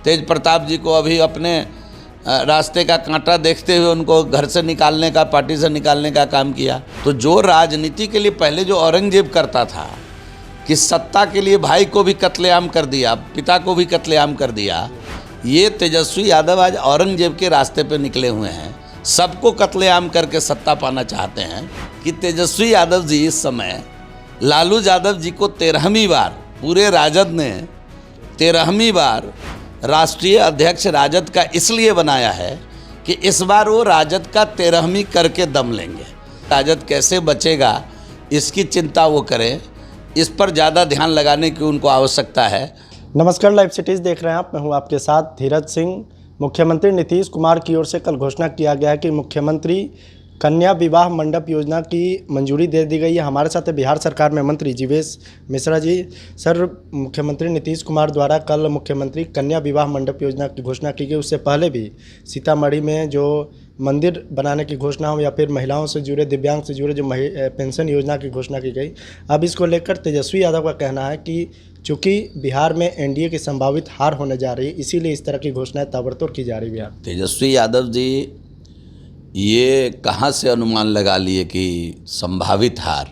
तेज प्रताप जी को अभी अपने रास्ते का कांटा देखते हुए उनको घर से निकालने का, पार्टी से निकालने का काम किया। तो जो राजनीति के लिए पहले जो औरंगजेब करता था कि सत्ता के लिए भाई को भी कत्लेआम कर दिया, पिता को भी कत्लेआम कर दिया, ये तेजस्वी यादव आज औरंगजेब के रास्ते पे निकले हुए हैं। सबको कत्लेआम करके सत्ता पाना चाहते हैं कि तेजस्वी यादव जी इस समय लालू यादव जी को 13वीं बार, पूरे राजद ने 13वीं बार राष्ट्रीय अध्यक्ष राजद का इसलिए बनाया है कि इस बार वो राजद का 13वीं करके दम लेंगे। राजद कैसे बचेगा इसकी चिंता वो करें, इस पर ज़्यादा ध्यान लगाने की उनको आवश्यकता है। नमस्कार, लाइव सिटीज़ देख रहे हैं आप। मैं हूं आपके साथ धीरज सिंह। मुख्यमंत्री नीतीश कुमार की ओर से कल घोषणा किया गया है कि मुख्यमंत्री कन्या विवाह मंडप योजना की मंजूरी दे दी गई है। हमारे साथ है बिहार सरकार में मंत्री जीवेश मिश्रा जी। सर, मुख्यमंत्री नीतीश कुमार द्वारा कल मुख्यमंत्री कन्या विवाह मंडप योजना की घोषणा की गई। उससे पहले भी सीतामढ़ी में जो मंदिर बनाने की घोषणा हो या फिर महिलाओं से जुड़े, दिव्यांग से जुड़े जो पेंशन योजना की घोषणा की गई। अब इसको लेकर तेजस्वी यादव का कहना है कि चूँकि बिहार में एनडीए की संभावित हार होने जा रही है, इसीलिए इस तरह की घोषणाएं ताबड़तोड़ की जा रही है। तेजस्वी यादव जी ये कहाँ से अनुमान लगा लिए कि संभावित हार?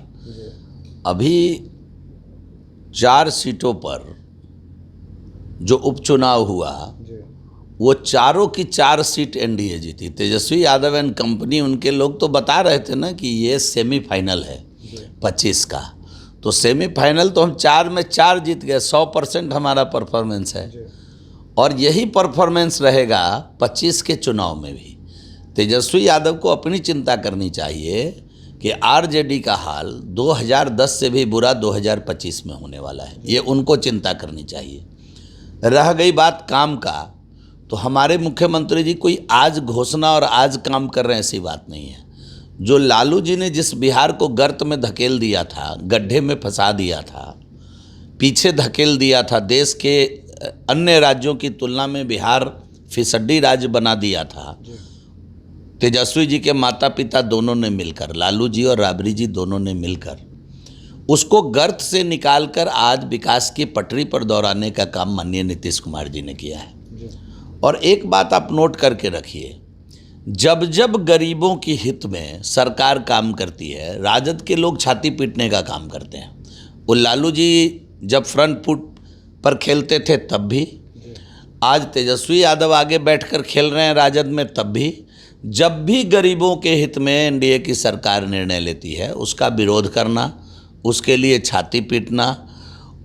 अभी 4 सीटों पर जो उपचुनाव हुआ वो चारों की 4 सीट एनडीए जीती। तेजस्वी यादव एंड कंपनी, उनके लोग तो बता रहे थे ना कि ये सेमीफाइनल है 25 का। तो सेमीफाइनल तो हम 4 में 4 जीत गए। 100% हमारा परफॉर्मेंस है और यही परफॉर्मेंस रहेगा 25 के चुनाव में भी। तेजस्वी यादव को अपनी चिंता करनी चाहिए कि आरजेडी का हाल 2010 से भी बुरा 2025 में होने वाला है, ये उनको चिंता करनी चाहिए। रह गई बात काम का, तो हमारे मुख्यमंत्री जी कोई आज घोषणा और आज काम कर रहे हैं ऐसी बात नहीं है। जो लालू जी ने जिस बिहार को गर्त में धकेल दिया था, गड्ढे में फंसा दिया था, पीछे धकेल दिया था, देश के अन्य राज्यों की तुलना में बिहार फिसड्डी राज्य बना दिया था, तेजस्वी जी के माता पिता दोनों ने मिलकर, लालू जी और राबड़ी जी दोनों ने मिलकर उसको गर्त से निकालकर आज विकास की पटरी पर दौड़ाने का काम माननीय नीतीश कुमार जी ने किया है। और एक बात आप नोट करके रखिए, जब जब गरीबों की हित में सरकार काम करती है, राजद के लोग छाती पीटने का काम करते हैं। वो लालू जी जब फ्रंट फुट पर खेलते थे तब भी, आज तेजस्वी यादव आगे बैठकर खेल रहे हैं राजद में तब भी, जब भी गरीबों के हित में एनडीए की सरकार निर्णय लेती है उसका विरोध करना, उसके लिए छाती पीटना,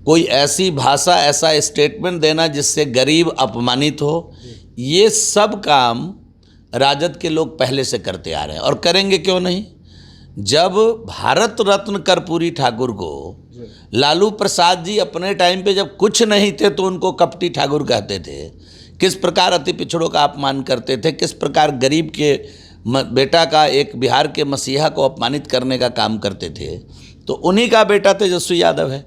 कोई ऐसी भाषा, ऐसा स्टेटमेंट देना जिससे गरीब अपमानित हो, ये सब काम राजद के लोग पहले से करते आ रहे हैं और करेंगे क्यों नहीं। जब भारत रत्न कर्पूरी ठाकुर को लालू प्रसाद जी अपने टाइम पे जब कुछ नहीं थे तो उनको कपटी ठाकुर कहते थे, किस प्रकार अति पिछड़ों का अपमान करते थे, किस प्रकार गरीब के बेटा का, एक बिहार के मसीहा को अपमानित करने का काम करते थे, तो उन्हीं का बेटा तेजस्वी यादव है।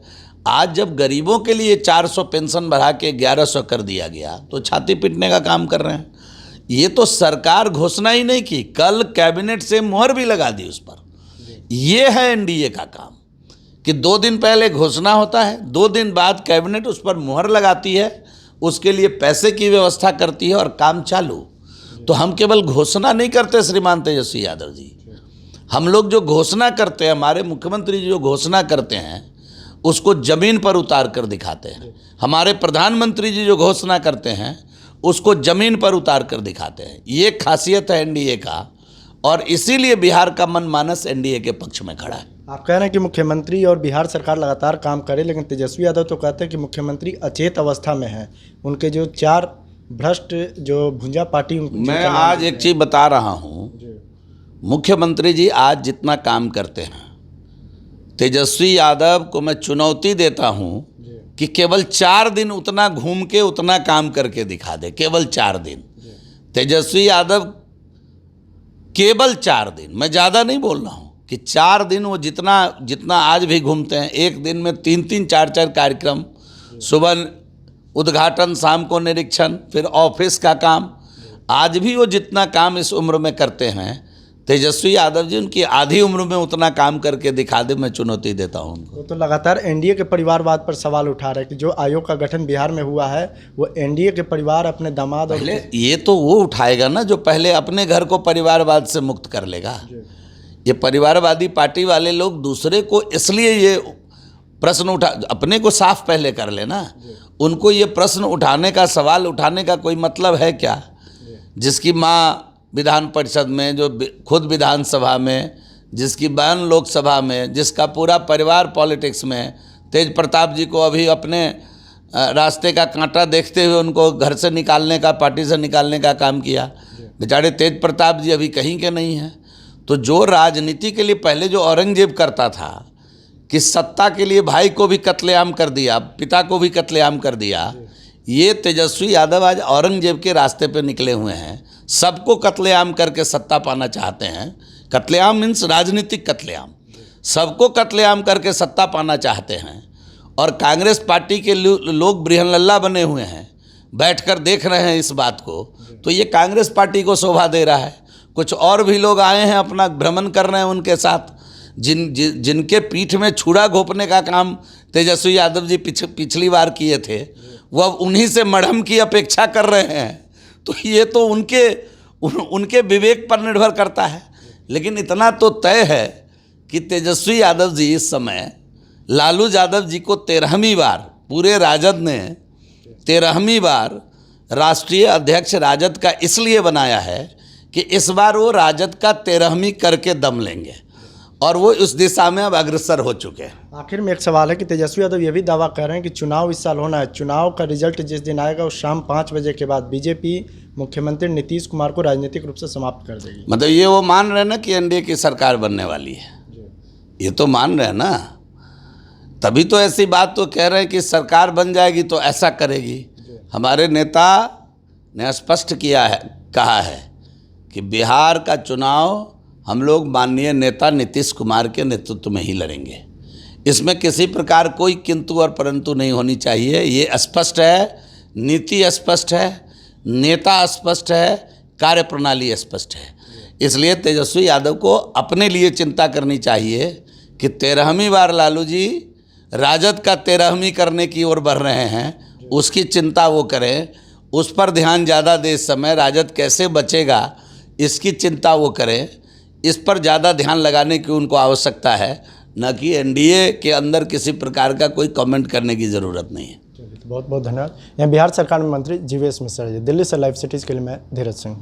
आज जब गरीबों के लिए 400 पेंशन बढ़ा के 1100 कर दिया गया तो छाती पीटने का काम कर रहे हैं। ये तो सरकार घोषणा ही नहीं की, कल कैबिनेट से मुहर भी लगा दी उस पर। ये है एनडीए का काम कि 2 दिन पहले घोषणा होता है, 2 दिन बाद कैबिनेट उस पर मुहर लगाती है, उसके लिए पैसे की व्यवस्था करती है और काम चालू। तो हम केवल घोषणा नहीं करते श्रीमान तेजस्वी यादव जी, हम लोग जो घोषणा करते हैं, हमारे मुख्यमंत्री जी जो घोषणा करते हैं उसको ज़मीन पर उतार कर दिखाते हैं। हमारे प्रधानमंत्री जी जो घोषणा करते हैं उसको ज़मीन पर उतार कर दिखाते हैं। ये खासियत है एनडीए का और इसीलिए बिहार का मनमानस एनडीए के पक्ष में खड़ा है। आप कह रहे हैं कि मुख्यमंत्री और बिहार सरकार लगातार काम करे, लेकिन तेजस्वी यादव तो कहते हैं कि मुख्यमंत्री अचेत अवस्था में है। उनके जो 4 भ्रष्ट जो भुंजा पार्टी, मैं आज एक चीज़ बता रहा हूँ, मुख्यमंत्री जी आज जितना काम करते हैं, तेजस्वी यादव को मैं चुनौती देता हूँ कि केवल 4 दिन उतना घूम के उतना काम करके दिखा दे। केवल 4 दिन तेजस्वी यादव, केवल 4 दिन, मैं ज़्यादा नहीं बोल रहा हूँ, कि 4 दिन वो जितना आज भी घूमते हैं, एक दिन में 3-3, 4-4 कार्यक्रम, सुबह उद्घाटन, शाम को निरीक्षण, फिर ऑफिस का काम, आज भी वो जितना काम इस उम्र में करते हैं, तेजस्वी यादव जी उनकी आधी उम्र में उतना काम करके दिखा दे, मैं चुनौती देता हूँ उनको। तो लगातार एनडीए के परिवारवाद पर सवाल उठा रहे हैं कि जो आयोग का गठन बिहार में हुआ है वो एनडीए के परिवार अपने दामाद और पहले ये तो वो उठाएगा ना जो पहले अपने घर को परिवारवाद से मुक्त कर लेगा। ये परिवारवादी पार्टी वाले लोग दूसरे को इसलिए ये प्रश्न उठा, अपने को साफ पहले कर लेना। उनको ये प्रश्न उठाने का, सवाल उठाने का कोई मतलब है क्या? जिसकी माँ विधान परिषद में, जो खुद विधानसभा में, जिसकी बहन लोकसभा में, जिसका पूरा परिवार पॉलिटिक्स में, तेज प्रताप जी को अभी अपने रास्ते का कांटा देखते हुए उनको घर से निकालने का, पार्टी से निकालने का काम किया। बेचारे तेज प्रताप जी अभी कहीं के नहीं हैं। तो जो राजनीति के लिए पहले जो औरंगजेब करता था कि सत्ता के लिए भाई को भी कत्लेआम कर दिया, पिता को भी कत्लेआम कर दिया, ये तेजस्वी यादव आज औरंगजेब के रास्ते पे निकले हुए हैं। सबको कत्लेआम करके सत्ता पाना चाहते हैं। कत्लेआम मीन्स राजनीतिक कत्लेआम। सबको कत्लेआम करके सत्ता पाना चाहते हैं। और कांग्रेस पार्टी के लोग बृहनल्ला बने हुए हैं, बैठकर देख रहे हैं इस बात को। तो ये कांग्रेस पार्टी को शोभा दे रहा है। कुछ और भी लोग आए हैं, अपना भ्रमण कर रहे हैं उनके साथ, जिनके पीठ में छुरा घोंपने का काम तेजस्वी यादव जी पिछली बार किए थे, वो अब उन्हीं से मरहम की अपेक्षा कर रहे हैं। तो ये तो उनके विवेक पर निर्भर करता है। लेकिन इतना तो तय है कि तेजस्वी यादव जी इस समय लालू यादव जी को 13वीं बार, पूरे राजद ने 13वीं बार राष्ट्रीय अध्यक्ष राजद का इसलिए बनाया है कि इस बार वो राजद का 13वीं करके दम लेंगे, और वो उस दिशा में अब अग्रसर हो चुके हैं। आखिर में एक सवाल है कि तेजस्वी यादव ये भी दावा कर रहे हैं कि चुनाव इस साल होना है, चुनाव का रिजल्ट जिस दिन आएगा उस शाम 5 बजे के बाद बीजेपी मुख्यमंत्री नीतीश कुमार को राजनीतिक रूप से समाप्त कर देगी। मतलब ये वो मान रहे हैं ना कि एनडीए की सरकार बनने वाली है, ये तो मान रहे हैं ना, तभी तो ऐसी बात तो कह रहे हैं कि सरकार बन जाएगी तो ऐसा करेगी। हमारे नेता ने स्पष्ट कहा है कि बिहार का चुनाव हम लोग माननीय नेता नीतीश कुमार के नेतृत्व में ही लड़ेंगे। इसमें किसी प्रकार कोई किंतु और परंतु नहीं होनी चाहिए। ये स्पष्ट है, नीति स्पष्ट है, नेता स्पष्ट है, कार्यप्रणाली स्पष्ट है। इसलिए तेजस्वी यादव को अपने लिए चिंता करनी चाहिए कि 13वीं बार लालू जी राजद का 13वीं करने की ओर बढ़ रहे हैं, उसकी चिंता वो करें, उस पर ध्यान ज़्यादा दे। इस समय राजद कैसे बचेगा इसकी चिंता वो करें, इस पर ज़्यादा ध्यान लगाने की उनको आवश्यकता है, न कि एनडीए के अंदर किसी प्रकार का कोई कमेंट करने की ज़रूरत नहीं है। बहुत बहुत धन्यवाद। यहाँ बिहार सरकार में मंत्री जीवेश मिश्रा जी। दिल्ली से लाइव सिटीज़ के लिए मैं धीरज सिंह।